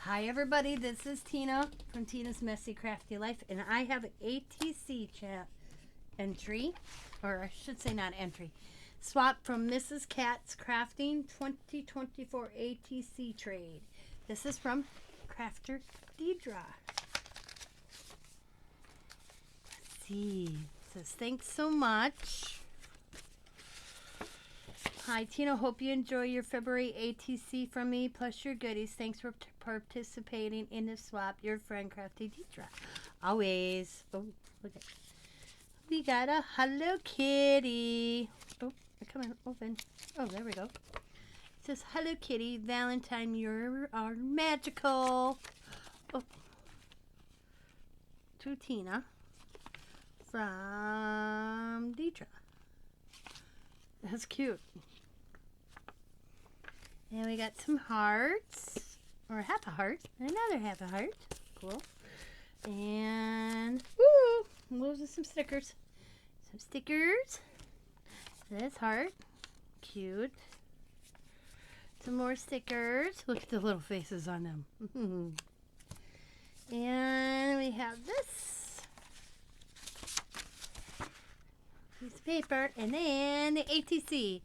Hi everybody, this is Tina from Tina's Messy Crafty Life, and I have an ATC chat entry, or I should say not entry, swap from Mrs. Cat's Crafting 2024 ATC trade. This is from Crafter Deidra. Let's see. It says, thanks so much. Hi Tina, hope you enjoy your February ATC from me, plus your goodies. Thanks for participating in the swap. Your friend Crafty Deidra. Always. Oh, look at. We got a Hello Kitty. Oh, come on, open. Oh, there we go. It says, Hello Kitty, Valentine, you are magical. Oh. To Tina from Deidra. That's cute. And we got some hearts, or half a heart, and another half a heart. Cool. And, woo, those are some stickers. Some stickers. This heart. Cute. Some more stickers. Look at the little faces on them. And we have this piece of paper, and then the ATC.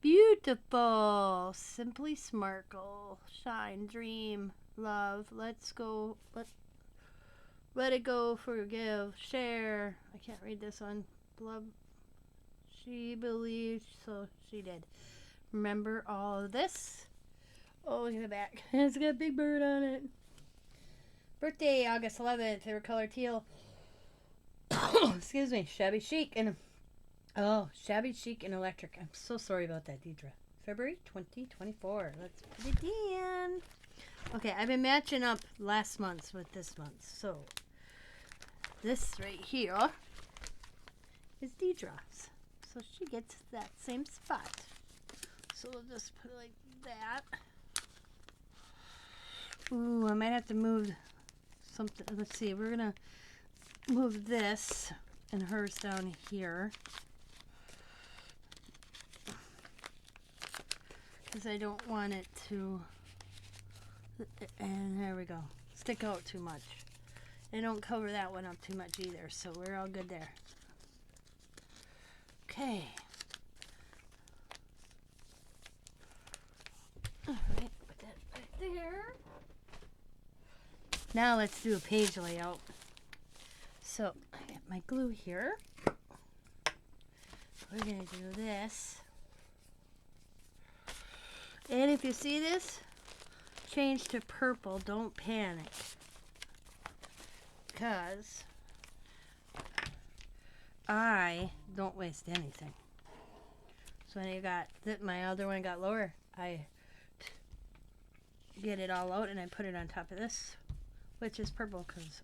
Beautiful. Simply sparkle. Shine. Dream. Love. Let's go. Let it go. Forgive. Share. I can't read this one. Love. She believed, so she did. Remember all of this. Oh, look at the back. It's got a big bird on it. Birthday, August 11th. Favorite color, teal. Excuse me. Shabby chic and... Oh, shabby chic and electric. I'm so sorry about that, Deidra. February 2024. Let's put it in. Okay, I've been matching up last month's with this month's. So, this right here is Deidra's. So she gets that same spot. So we'll just put it like that. Ooh, I might have to move something. Let's see. We're going to move this and hers down here. Because I don't want it to, and there we go, stick out too much. And don't cover that one up too much either, so we're all good there. Okay. Alright, put that right there. Now let's do a page layout. So, I got my glue here. We're going to do this. And if you see this, change to purple. Don't panic. Because I don't waste anything. So when you got, my other one got lower, I get it all out and I put it on top of this, which is purple because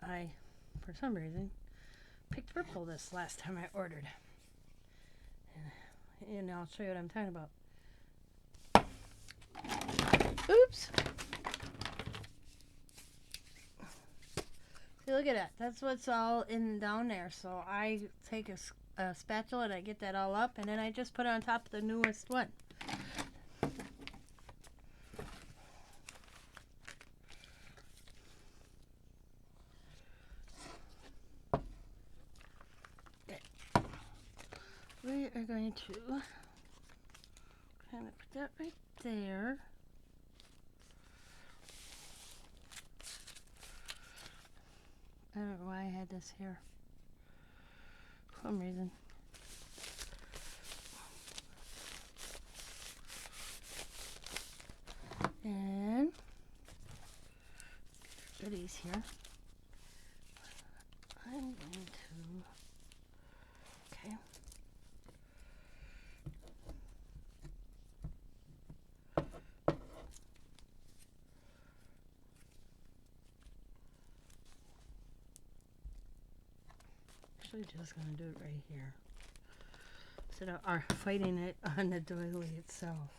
I, for some reason, picked purple this last time I ordered. And I'll show you what I'm talking about. Oops. See, look at that. That's what's all in and down there. So I take a spatula and I get that all up, and then I just put it on top of the newest one. Okay. We are going to kind of put that right there. I don't know why I had this here. For some reason. And goodies here. I'm going to, okay. Actually just going to do it right here instead of fighting it on the doily itself.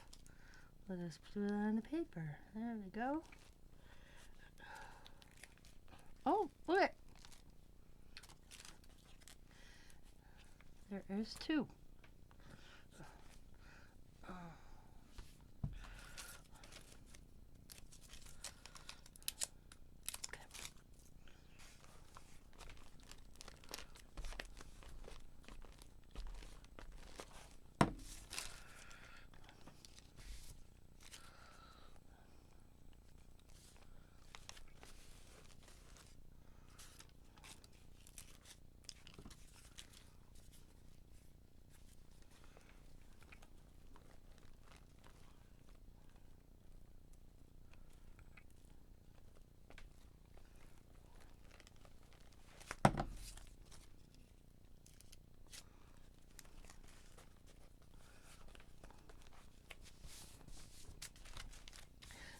Let us put it on the paper. There we go. Oh, look. There is two.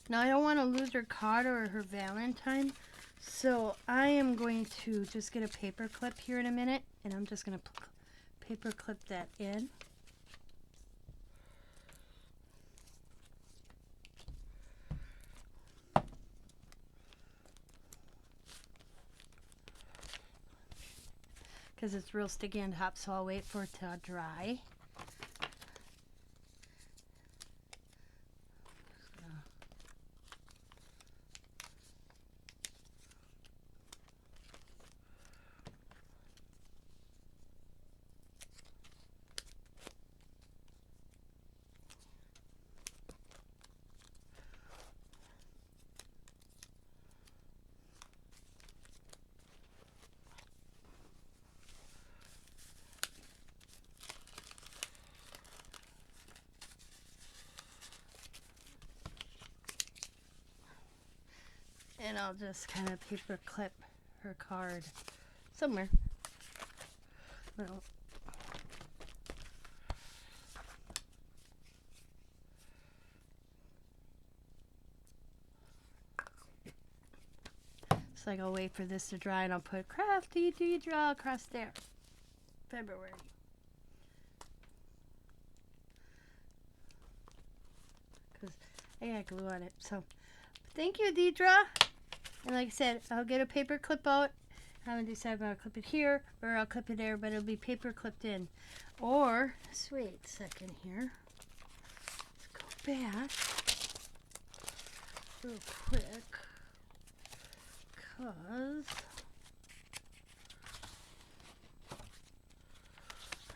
Now I don't want to lose her card or her Valentine, so I am going to just get a paper clip here in a minute, and I'm just going to paper clip that in. Because it's real sticky on top, so I'll wait for it to dry. And I'll just kind of paper clip her card somewhere. Well, it's like I'll wait for this to dry and I'll put Crafty Deidra across there. February. Because I got glue on it. So thank you, Deidra. And like I said, I'll get a paper clip out. I haven't decided if I'll clip it here or I'll clip it there, but it'll be paper clipped in. Or, let's wait a second here. Let's go back real quick. Because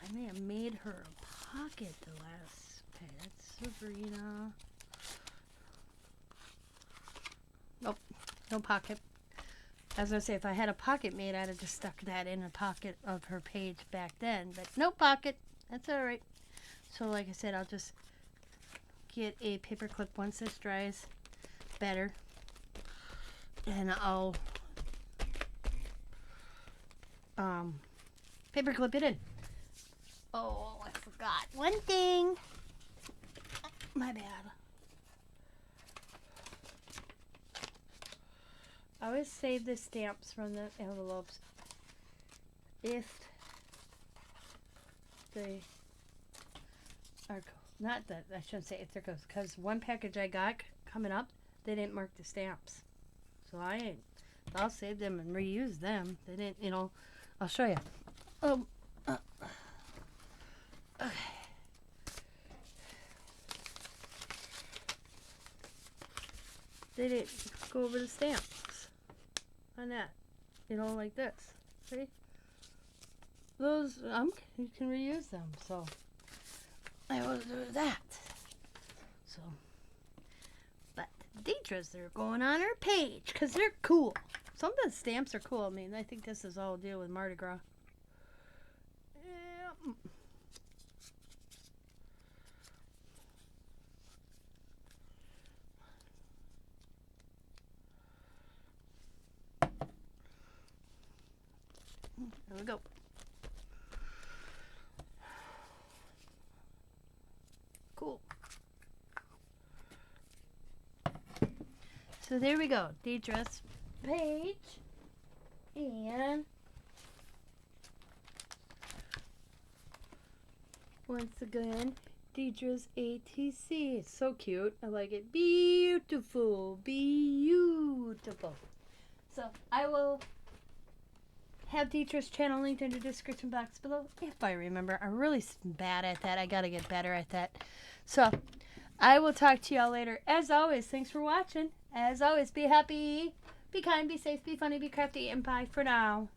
I may have made her a pocket the last pad. Sabrina. Nope. No pocket. As I say, if I had a pocket made, I'd have just stuck that in a pocket of her page back then. But no pocket. That's alright. So like I said, I'll just get a paper clip once this dries better. And I'll paper clip it in. Oh, I forgot one thing. My bad. I always save the stamps from the envelopes if they are, not that, I shouldn't say if they're close, because one package I got coming up, they didn't mark the stamps. So I'll save them and reuse them. They didn't, you know, I'll show you. Okay. They didn't go over the stamps on that, you know, like this. See? Those, you can reuse them, so I will do that. So, but Deidra's, they're going on her page because they're cool. Some of the stamps are cool. I mean, I think this is all deal with Mardi Gras. Yeah. There we go. Cool. So there we go. Deidra's page. And once again, Deidra's ATC. It's so cute. I like it. Beautiful. Beautiful. So I will have Deidra's channel linked in the description box below if I remember. I'm really bad at that. I gotta get better at that. So I will talk to y'all later. As always, thanks for watching. As always, be happy, be kind, be safe, be funny, be crafty, and bye for now.